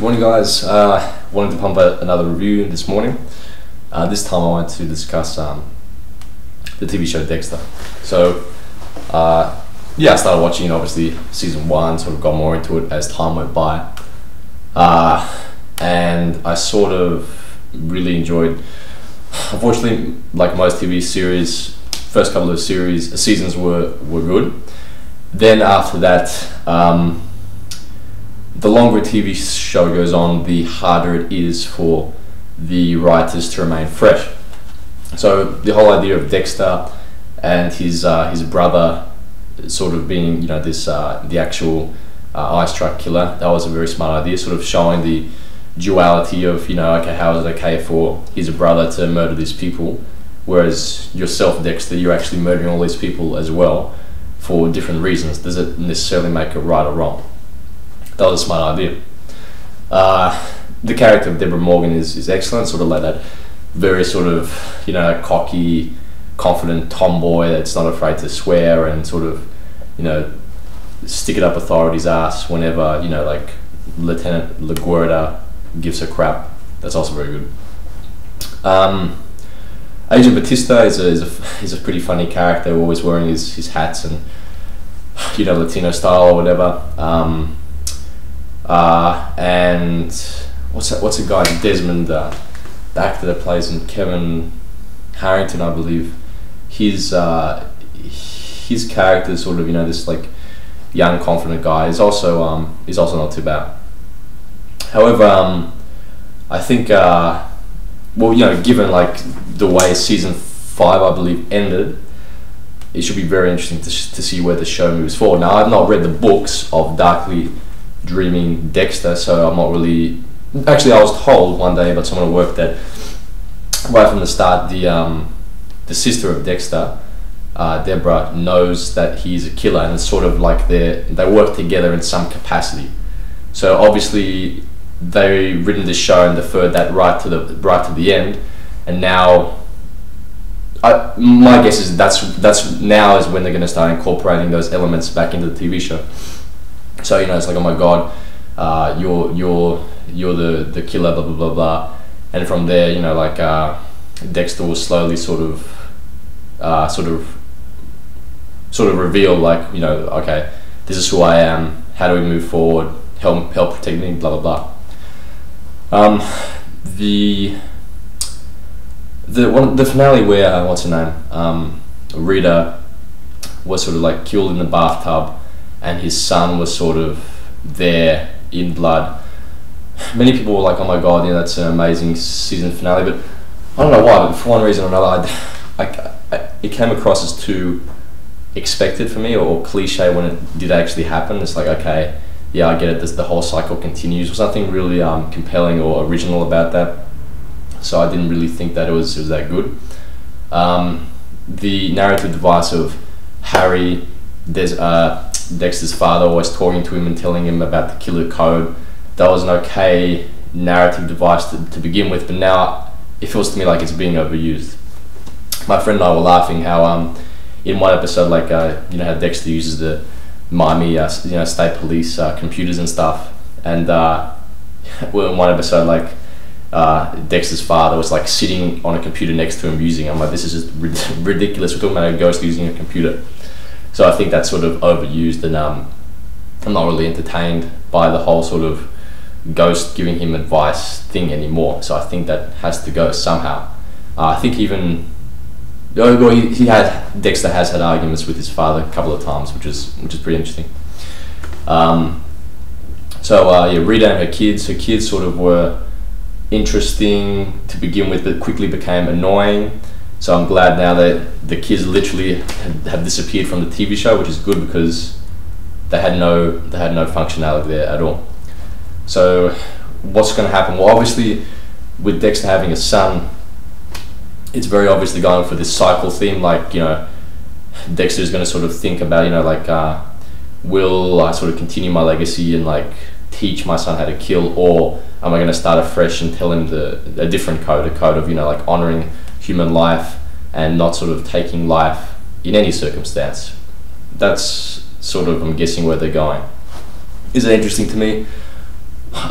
Morning guys, wanted to pump out another review this morning. This time I want to discuss the TV show Dexter. So yeah, I started watching obviously season 1, sort of got more into it as time went by, and I sort of really enjoyed. Unfortunately, like most TV series, first couple of seasons were good. Then after that, the longer a TV show goes on, the harder it is for the writers to remain fresh. So the whole idea of Dexter and his brother sort of being, you know, this the actual ice truck killer, that was a very smart idea, sort of showing the duality of, you know, okay, how is it okay for his brother to murder these people, whereas yourself, Dexter, you're actually murdering all these people as well for different reasons. Does it necessarily make it right or wrong? That was a smart idea. The character of Deborah Morgan is excellent, sort of like that very sort of, you know, cocky, confident tomboy that's not afraid to swear and sort of, you know, stick it up authorities' ass whenever, you know, like Lieutenant LaGuardia gives her crap. That's also very good. Agent Batista is a pretty funny character, always wearing his hats and, you know, Latino style or whatever. And what's a guy, Desmond, the actor that plays in Kevin Harrington, I believe. His character is sort of, you know, this like young, confident guy. He's also not too bad. However, I think well, you know, given like the way season 5, I believe, ended, it should be very interesting to see where the show moves forward. Now, I've not read the books of Darkly Dreaming Dexter, so I'm not really. Actually, I was told one day by someone at work that right from the start, the sister of Dexter, Deborah, knows that he's a killer, and it's sort of like they work together in some capacity. So obviously, they've written this show and deferred that right to the end, and now. My guess is that's now is when they're going to start incorporating those elements back into the TV show. So, you know, it's like, oh my God, you're the killer, blah blah blah blah, and from there, you know, like Dexter will slowly sort of reveal, like, you know, okay, this is who I am. How do we move forward? Help protect me, blah blah blah. The finale where what's her name, Rita, was sort of like killed in the bathtub, and his son was sort of there in blood. Many people were like, "Oh my God, you know, that's an amazing season finale." But I don't know why, but for one reason or another, it came across as too expected for me, or cliche when it did actually happen. It's like, okay, yeah, I get it. The whole cycle continues. There's nothing really compelling or original about that. So I didn't really think that it was that good. The narrative device of Harry, Dexter's father, always talking to him and telling him about the killer code, that was an okay narrative device to begin with, but now it feels to me like it's being overused. My friend and I were laughing how in one episode, like you know, how Dexter uses the Miami you know, State Police computers and stuff, and well, in one episode, like Dexter's father was like sitting on a computer next to him using it. I'm like, this is just ridiculous. We're talking about a ghost using a computer. So I think that's sort of overused, and I'm not really entertained by the whole sort of ghost giving him advice thing anymore. So I think that has to go somehow. I think even Dexter has had arguments with his father a couple of times, which is pretty interesting. So yeah, Rita and her kids sort of were interesting to begin with, but quickly became annoying. So I'm glad now that the kids literally have disappeared from the TV show, which is good because they had no functionality there at all. So what's going to happen? Well, obviously with Dexter having a son, it's very obviously going for this cycle theme. Like, you know, Dexter is going to sort of think about, you know, like will I sort of continue my legacy and like teach my son how to kill, or am I going to start afresh and tell him a different code, a code of, you know, like honoring human life and not sort of taking life in any circumstance. That's sort of, I'm guessing, where they're going. Is it interesting to me?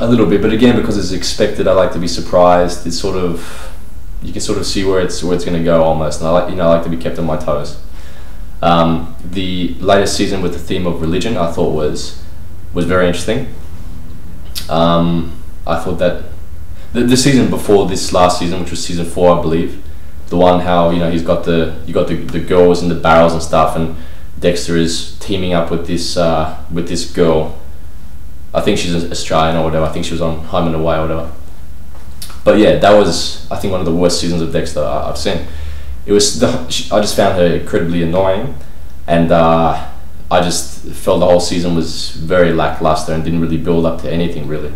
A little bit, but again, because it's expected, I like to be surprised. It's sort of, you can sort of see where it's going to go almost, and I like, I like to be kept on my toes. The latest season with the theme of religion, I thought was very interesting. I thought that the season before this last season, which was season 4, I believe, the one how he's got the girls in the barrels and stuff, and Dexter is teaming up with this girl. I think she's Australian or whatever. I think she was on Home and Away or whatever. But yeah, that was, I think, one of the worst seasons of Dexter I've seen. I just found her incredibly annoying, and I just felt the whole season was very lackluster and didn't really build up to anything really.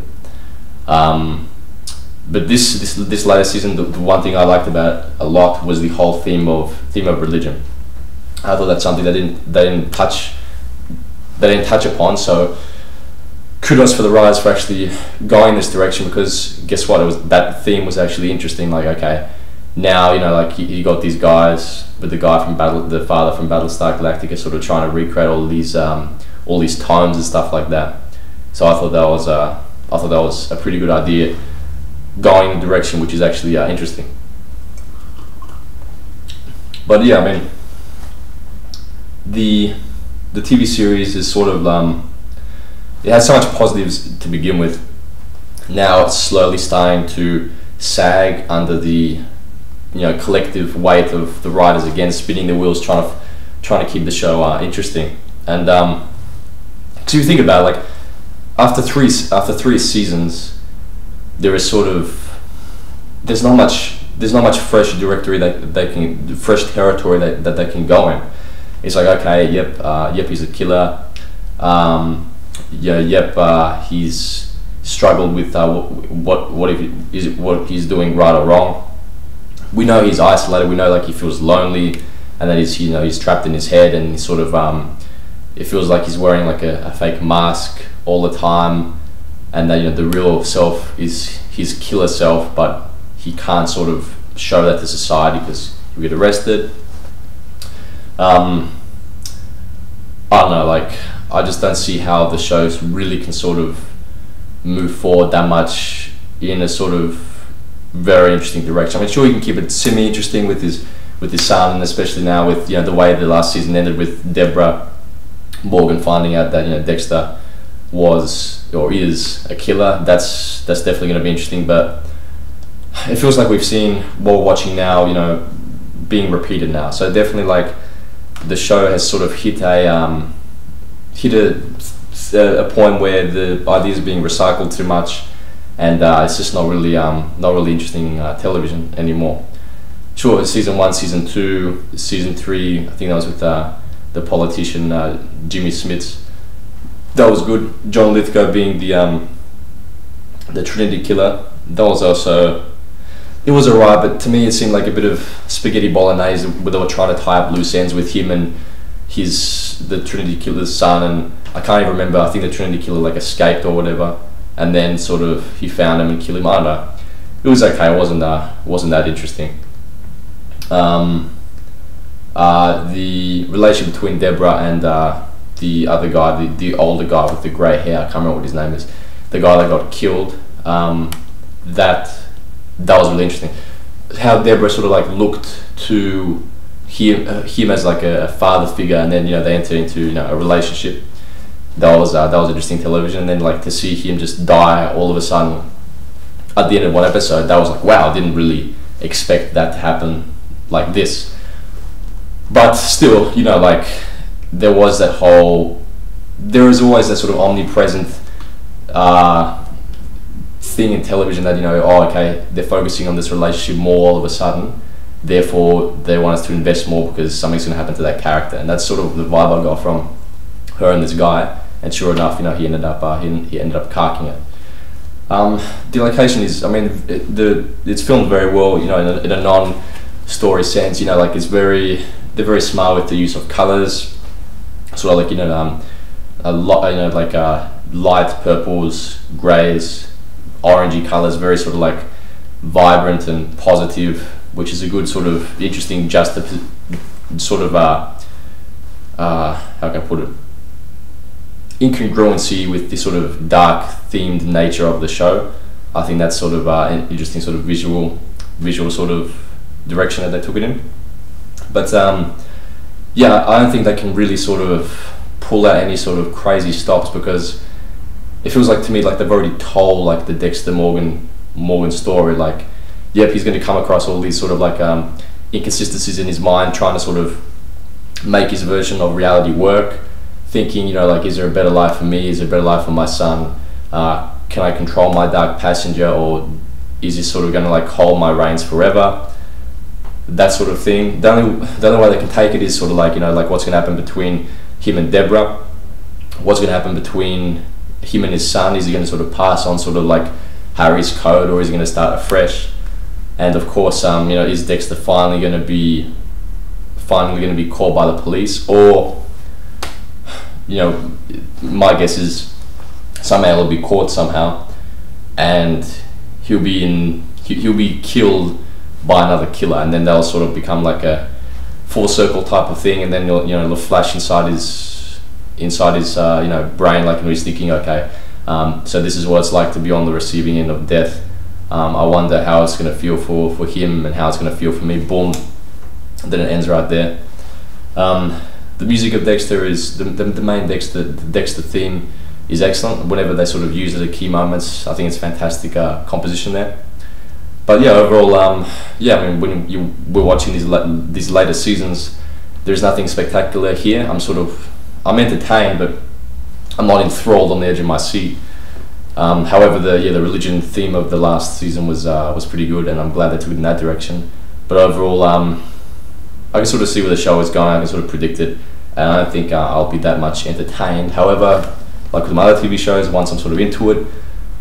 But this latest season, the one thing I liked about it a lot was the whole theme of religion. I thought that's something they didn't touch upon. So kudos for the writers for actually going this direction, because guess what? That theme was actually interesting. Like, okay, now like you got these guys, with the guy from the father from Battlestar Galactica, sort of trying to recreate all these tomes and stuff like that. So I thought that was a pretty good idea, going in a direction which is actually interesting. But yeah, I mean, the TV series is sort of it has so much positives to begin with. Now it's slowly starting to sag under the collective weight of the writers again spinning the wheels, trying to keep the show interesting. And because you think about it, like after three seasons, there's not much fresh directory fresh territory that they can go in. It's like, okay, yep, he's a killer. He's struggled with what he's doing right or wrong. We know he's isolated. We know like he feels lonely, and that he's trapped in his head, and he's sort of it feels like he's wearing like a fake mask all the time, and that the real self is his killer self, but he can't sort of show that to society because he'll get arrested. I don't know, like I just don't see how the shows really can sort of move forward that much in a sort of very interesting direction. I mean, sure, you can keep it semi-interesting with his son, and especially now with the way the last season ended with Deborah Morgan finding out that Dexter was or is a killer. That's definitely going to be interesting, but it feels like we've seen what we're watching now, being repeated now. So definitely, like, the show has sort of hit a point where the ideas are being recycled too much, and it's just not really interesting television anymore. Sure, season 1, season 2, season 3, I think that was with the politician Jimmy Smits. That was good. John Lithgow being the Trinity killer. That was also, it was alright, but to me it seemed like a bit of spaghetti bolognese, where they were trying to tie up loose ends with him and the Trinity killer's son, and I can't even remember. I think the Trinity killer like escaped or whatever, and then sort of he found him and killed him. I don't know. It was okay. It wasn't that interesting. The relation between Deborah and the other guy, the older guy with the grey hair, I can't remember what his name is, the guy that got killed, that was really interesting. How Deborah sort of like looked to him as like a father figure, and then they enter into a relationship. That was interesting television. And then like to see him just die all of a sudden at the end of one episode, that was like, wow, I didn't really expect that to happen like this. But still, like there is always that sort of omnipresent thing in television that okay, they're focusing on this relationship more all of a sudden, therefore they want us to invest more because something's going to happen to that character. And that's sort of the vibe I got from her and this guy. And sure enough, he ended up carking it. The location is, I mean, it's filmed very well, in a non-story sense. Like they're very smart with the use of colors, sort of like light purples, greys, orangey colors, very sort of like vibrant and positive, which is a good sort of interesting sort of how can I put it, incongruency with this sort of dark themed nature of the show. I think that's sort of an interesting sort of visual sort of direction that they took it in. But yeah, I don't think they can really sort of pull out any sort of crazy stops, because it feels like to me like they've already told like the Dexter Morgan story. Like, yep, he's going to come across all these sort of like inconsistencies in his mind, trying to sort of make his version of reality work, thinking, you know, like, is there a better life for me? Is there a better life for my son? Can I control my dark passenger, or is this sort of going to like hold my reins forever? That sort of thing. The only way they can take it is sort of like, you know, like what's going to happen between him and Deborah, what's going to happen between him and his son. Is he going to sort of pass on sort of like Harry's code, or is he going to start afresh? And of course, you know, is Dexter finally going to be caught by the police, or, you know, my guess is somehow he'll be caught somehow, and he'll be killed by another killer, and then they'll sort of become like a full circle type of thing, and then it'll flash inside his you know, brain, like, he's thinking, okay, so this is what it's like to be on the receiving end of death. I wonder how it's going to feel for him, and how it's going to feel for me. Boom, and then it ends right there. The music of Dexter is the main Dexter theme is excellent. Whenever they sort of use it at key moments, I think it's fantastic composition there. But yeah, overall, yeah, I mean, when we're watching these later seasons, there's nothing spectacular here. I'm entertained, but I'm not enthralled on the edge of my seat. However, the religion theme of the last season was pretty good, and I'm glad they took it in that direction. But overall, I can sort of see where the show is going. I can sort of predict it, and I don't think I'll be that much entertained. However, like with my other TV shows, once I'm sort of into it,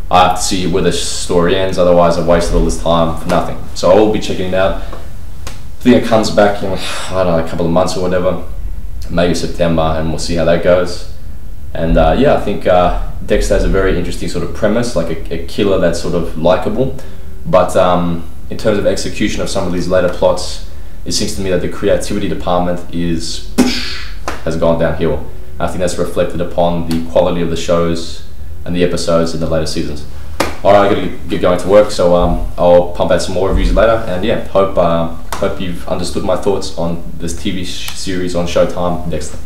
I have to see where the story ends. Otherwise, I've wasted all this time for nothing. So I will be checking it out. I think it comes back in, I don't know, a couple of months or whatever, maybe September, and we'll see how that goes. And yeah, I think Dexter has a very interesting sort of premise, like a killer that's sort of likable. But in terms of execution of some of these later plots, it seems to me that the creativity department has gone downhill. I think that's reflected upon the quality of the shows and the episodes in the later seasons. Alright, I gotta get going to work, so I'll pump out some more reviews later, and yeah, hope you've understood my thoughts on this TV series on Showtime, Dexter.